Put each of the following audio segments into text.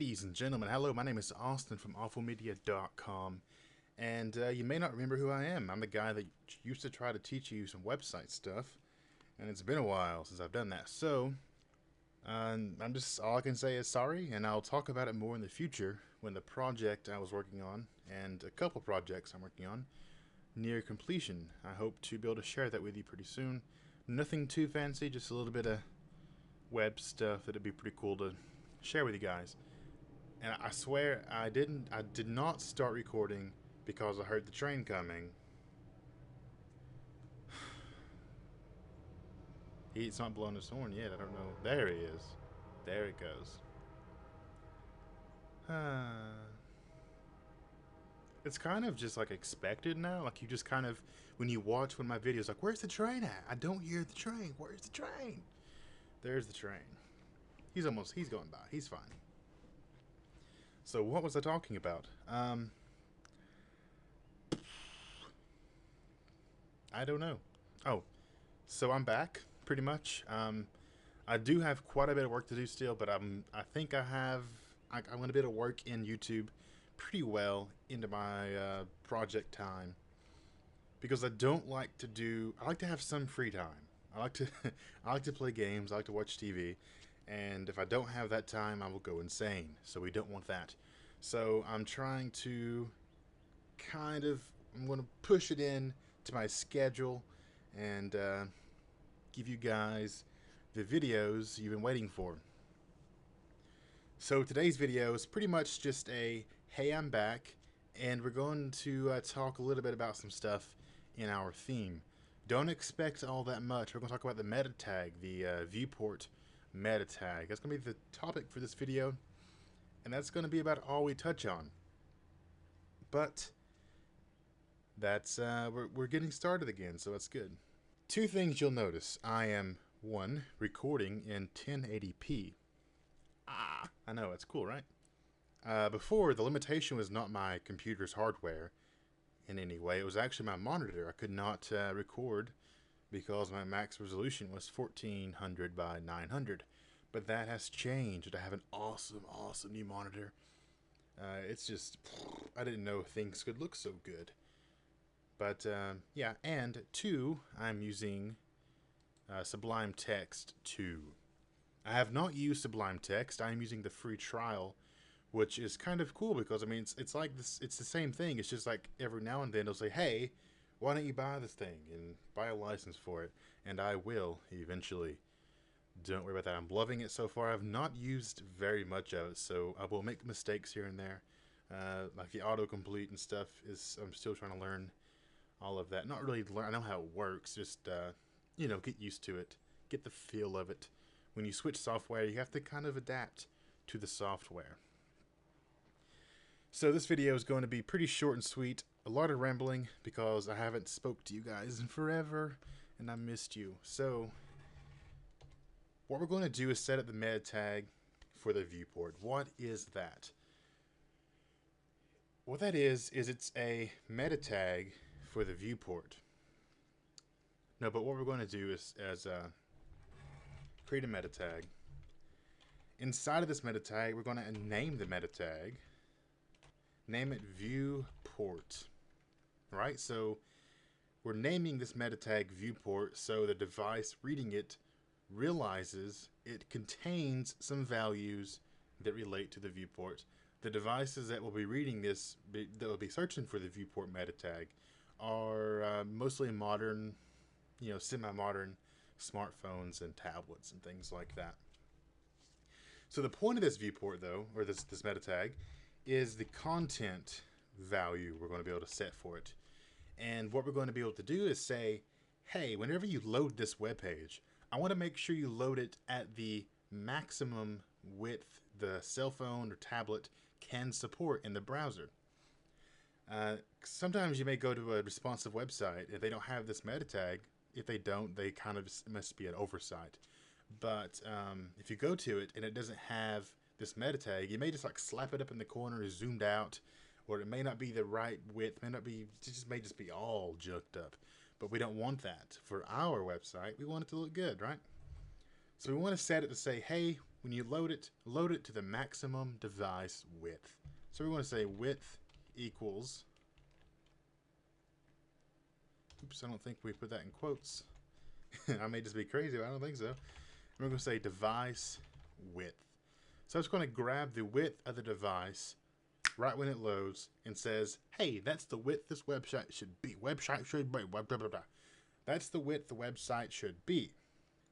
Ladies and gentlemen, hello, my name is Austin from awfulmedia.com, and you may not remember who I am. I'm the guy that used to try to teach you some website stuff, and it's been a while since I've done that. So, all I can say is sorry, and I'll talk about it more in the future when the project I was working on, and a couple projects I'm working on, near completion. I hope to be able to share that with you pretty soon. Nothing too fancy, just a little bit of web stuff that'd be pretty cool to share with you guys. And I swear I did not start recording because I heard the train coming. He's not blown his horn yet. I don't know. There he is. There it goes. It's kind of just like expected now. Like you just kind of, when you watch one of my videos, like, where's the train at? I don't hear the train. Where's the train? There's the train. He's going by. He's fine. So what was I talking about? I don't know. Oh, so I'm back, pretty much. I do have quite a bit of work to do still, but I think I'm going to be able to work in YouTube pretty well into my project time, because I like to have some free time. I like to I like to play games, I like to watch TV, and if I don't have that time, I will go insane. So we don't want that. So I'm trying to I'm going to push it in to my schedule and give you guys the videos you've been waiting for. So today's video is pretty much just a, hey, I'm back, and we're going to talk a little bit about some stuff in our theme. Don't expect all that much. We're going to talk about the meta tag, the Viewport meta tag. That's going to be the topic for this video, and that's going to be about all we touch on. But that's we're getting started again, so that's good. Two things you'll notice. I am, one, recording in 1080p. I know, it's cool, right? Before, the limitation was not my computer's hardware in any way. It was actually my monitor. I could not record because my max resolution was 1400 by 900. But that has changed. I have an awesome new monitor. It's just, I didn't know things could look so good. But yeah, and two, I'm using Sublime Text 2. I have not used Sublime Text. I'm using the free trial, which is kind of cool because, I mean, it's like this. It's the same thing. It's just like every now and then they'll say, hey, why don't you buy this thing and buy a license for it? And I will eventually. Don't worry about that. I'm loving it so far. I've not used very much of it, so I will make mistakes here and there. Like the autocomplete and stuff I'm still trying to learn all of that. Not really learn. I know how it works. Just you know, get used to it. Get the feel of it. When you switch software, you have to kind of adapt to the software. So this video is going to be pretty short and sweet. A lot of rambling because I haven't spoke to you guys in forever and I missed you. So what we're going to do is set up the meta tag for the viewport. What is that? What that is it's a meta tag for the viewport. No, but what we're going to do is create a meta tag. Inside of this meta tag, we're going to name the meta tag. Name it Viewport. Right? So we're naming this meta tag Viewport so the device reading it realizes it contains some values that relate to the viewport. The devices that will be reading this, that will be searching for the Viewport meta tag, are mostly modern, you know, semi-modern smartphones and tablets and things like that. So the point of this viewport, though, or this meta tag, is the content value we're going to be able to set for it. And what we're going to be able to do is say, hey, whenever you load this web page, I want to make sure you load it at the maximum width the cell phone or tablet can support in the browser. Sometimes you may go to a responsive website if they don't have this meta tag. If they don't, they kind of must be an oversight. But if you go to it and it doesn't have this meta tag, you may just like slap it up in the corner, zoomed out, or it may not be the right width, it may just be all juked up. But we don't want that for our website. We want it to look good, right? So we want to set it to say, hey, when you load it to the maximum device width. So we want to say width equals, oops, I don't think we put that in quotes. I may just be crazy, but I don't think so. We're going to say device width. So it's going to grab the width of the device right when it loads and says, hey, that's the width this website should be. Website should be, blah, blah, blah, blah. That's the width the website should be.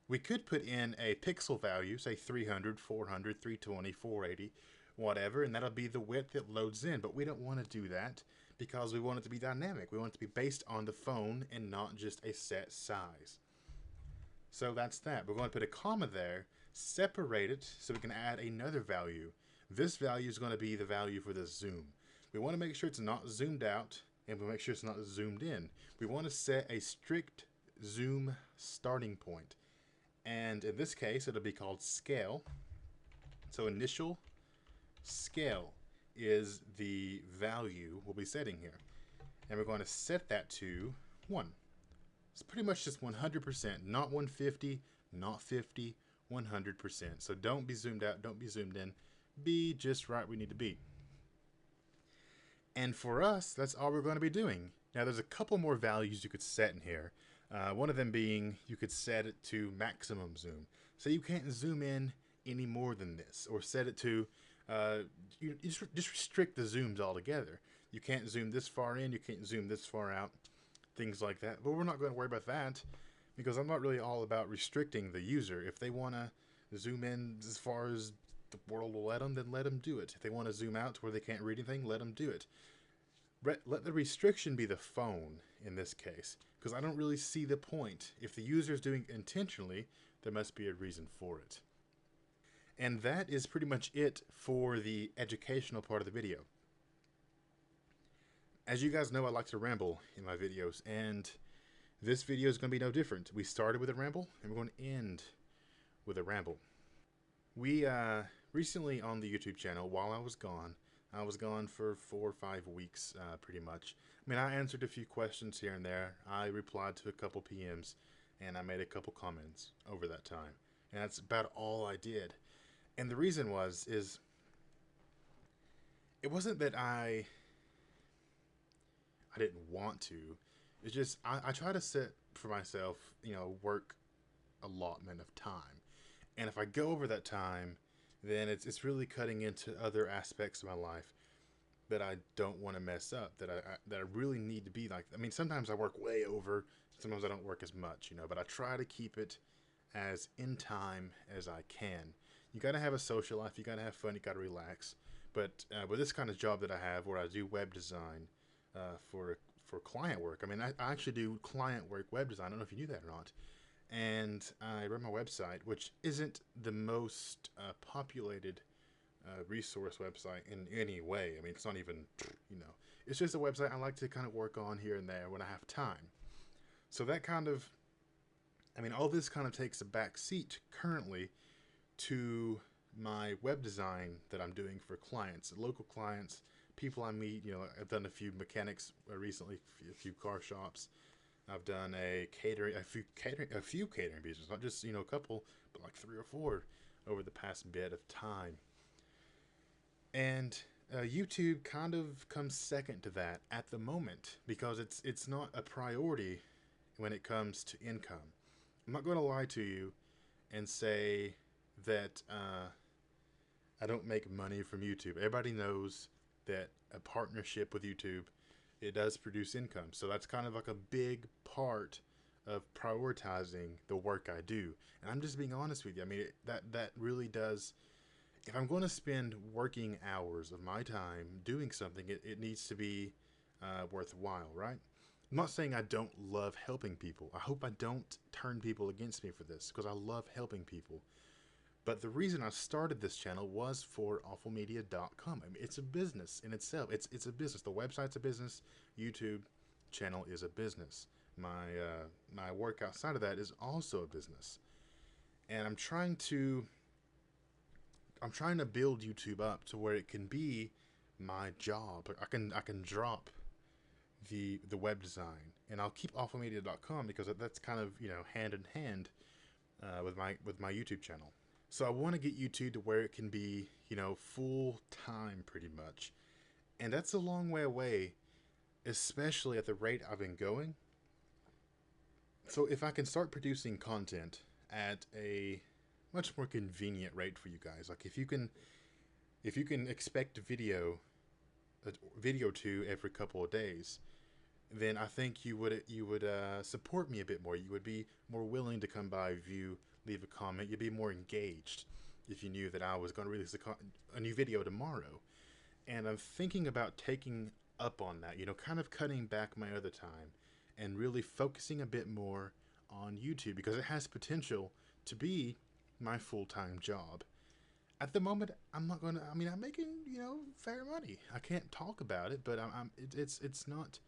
We could put in a pixel value, say 300, 400, 320, 480, whatever, and that'll be the width it loads in. But we don't want to do that because we want it to be dynamic. We want it to be based on the phone and not just a set size. So that's that. We're going to put a comma there, separate it so we can add another value. This value is going to be the value for the zoom. We want to make sure it's not zoomed out, and we make sure it's not zoomed in. We want to set a strict zoom starting point. And in this case, it'll be called scale. So initial scale is the value we'll be setting here. And we're going to set that to 1. It's pretty much just 100%, not 150, not 50, 100%. So don't be zoomed out, don't be zoomed in. Be just right where we need to be. And for us, that's all we're going to be doing. Now there's a couple more values you could set in here. One of them being you could set it to maximum zoom. So you can't zoom in any more than this. Or set it to, you just restrict the zooms altogether. You can't zoom this far in, you can't zoom this far out. Things like that. But we're not going to worry about that because I'm not really all about restricting the user. If they want to zoom in as far as the world will let them, then let them do it. If they want to zoom out to where they can't read anything, let them do it. Let the restriction be the phone in this case, because I don't really see the point. If the user is doing it intentionally, there must be a reason for it. And that is pretty much it for the educational part of the video. As you guys know, I like to ramble in my videos, and this video is going to be no different. We started with a ramble, and we're going to end with a ramble. We recently on the YouTube channel, while I was gone for 4 or 5 weeks, pretty much. I mean, I answered a few questions here and there. I replied to a couple PMs, and I made a couple comments over that time. And that's about all I did. And the reason is it wasn't that I didn't want to. It's just I try to set for myself, work allotment of time. And if I go over that time, then it's really cutting into other aspects of my life that I don't want to mess up, that I really need to be like. I mean, sometimes I work way over, sometimes I don't work as much, but I try to keep it as in time as I can. You got to have a social life, you got to have fun, you got to relax. But with this kind of job that I have, where I do web design for client work, I mean, I actually do client work web design. I don't know if you knew that or not. And I run my website, which isn't the most populated resource website in any way. I mean, it's not even, it's just a website I like to kind of work on here and there when I have time. So that all this kind of takes a back seat currently to my web design that I'm doing for clients, local clients, people I meet. I've done a few mechanics recently, a few car shops. I've done a few catering businesses, not just, a couple, but like 3 or 4 over the past bit of time. And YouTube kind of comes second to that at the moment because it's not a priority when it comes to income. I'm not going to lie to you and say that I don't make money from YouTube. Everybody knows that a partnership with YouTube, it does produce income. So that's kind of like a big part of prioritizing the work I do. And I'm just being honest with you. I mean, that really does. If I'm going to spend working hours of my time doing something, it needs to be worthwhile, right? I'm not saying I don't love helping people. I hope I don't turn people against me for this, because I love helping people. But the reason I started this channel was for awfulmedia.com. I mean, it's a business in itself. It's a business. The website's a business. YouTube channel is a business. My work outside of that is also a business. And I'm trying to build YouTube up to where it can be my job. I can drop the web design, and I'll keep awfulmedia.com because that's kind of hand in hand with my YouTube channel. So I want to get YouTube to where it can be, full time pretty much. And that's a long way away, especially at the rate I've been going. So if I can start producing content at a much more convenient rate for you guys, like if you can expect a video to every couple of days, then I think you would support me a bit more. You would be more willing to come by, view, leave a comment. You'd be more engaged if you knew that I was going to release a new video tomorrow. And I'm thinking about taking up on that, kind of cutting back my other time and really focusing a bit more on YouTube because it has potential to be my full-time job. At the moment, I'm not gonna. I mean, I'm making fair money. I can't talk about it, but it's not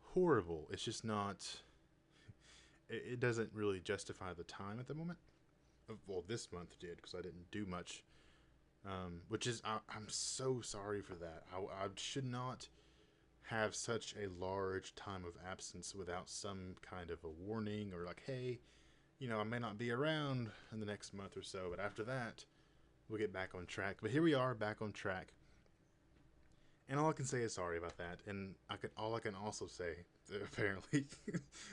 horrible. It's just not. It doesn't really justify the time at the moment. Well, this month did because I didn't do much. Which is I'm so sorry for that. I should not have such a large time of absence without some kind of a warning or like, hey, I may not be around in the next month or so, but after that, we'll get back on track. But here we are, back on track. And all I can say is sorry about that. And all I can also say, apparently,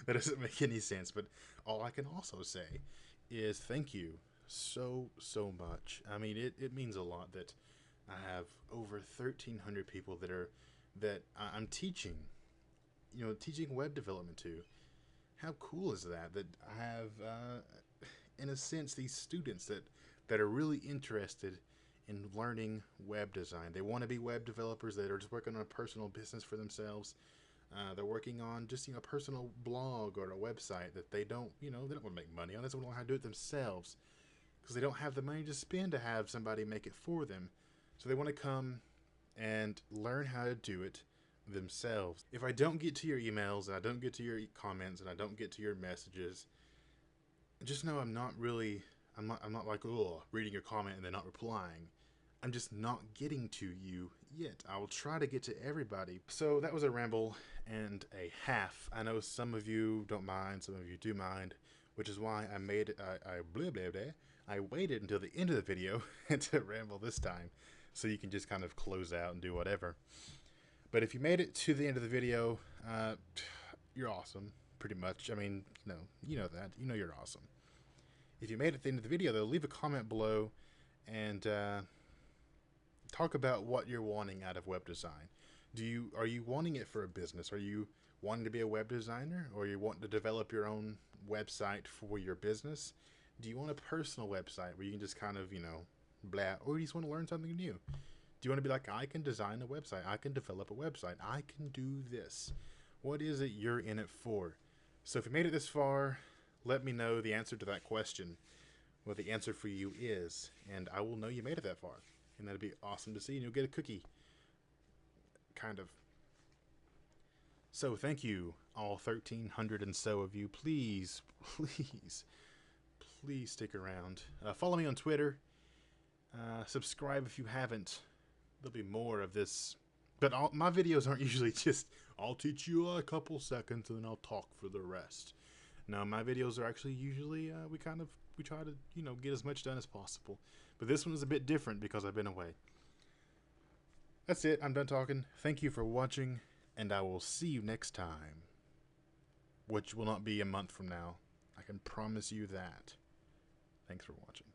that doesn't make any sense, but all I can also say is thank you so much. I mean, it means a lot that I have over 1,300 people that I'm teaching, teaching web development to. How cool is that? That I have, in a sense, these students that are really interested in learning web design. They want to be web developers that are just working on a personal business for themselves. They're working on just a personal blog or a website that they don't want to make money on. They just want to learn how to do it themselves because they don't have the money to spend to have somebody make it for them. So they want to come and learn how to do it themselves. If I don't get to your emails and I don't get to your comments and I don't get to your messages, just know I'm not like, oh, reading your comment and then not replying. I'm just not getting to you yet. I will try to get to everybody. So that was a ramble and a half. I know some of you don't mind, some of you do mind, which is why I made it. I waited until the end of the video to ramble this time, so you can just kind of close out and do whatever. But if you made it to the end of the video, you're awesome, pretty much. I mean, no, you know that. You know you're awesome. If you made it to the end of the video, though, leave a comment below and talk about what you're wanting out of web design. Are you wanting it for a business? Are you wanting to be a web designer? Or you want to develop your own website for your business? Do you want a personal website where you can just kind of, blah, or you just want to learn something new? Do you want to be like, I can design a website, I can develop a website, I can do this? What is it you're in it for? So if you made it this far, let me know the answer to that question, what the answer for you is, and I will know you made it that far. And that'd be awesome to see, and you'll get a cookie. Kind of. So thank you, all 1,300 and so of you. Please stick around. Follow me on Twitter. Subscribe if you haven't. There'll be more of this. But my videos aren't usually just, I'll teach you a couple seconds and then I'll talk for the rest. No, my videos are actually usually, we try to, get as much done as possible. But this one is a bit different because I've been away. That's it. I'm done talking. Thank you for watching, and I will see you next time. Which will not be a month from now. I can promise you that. Thanks for watching.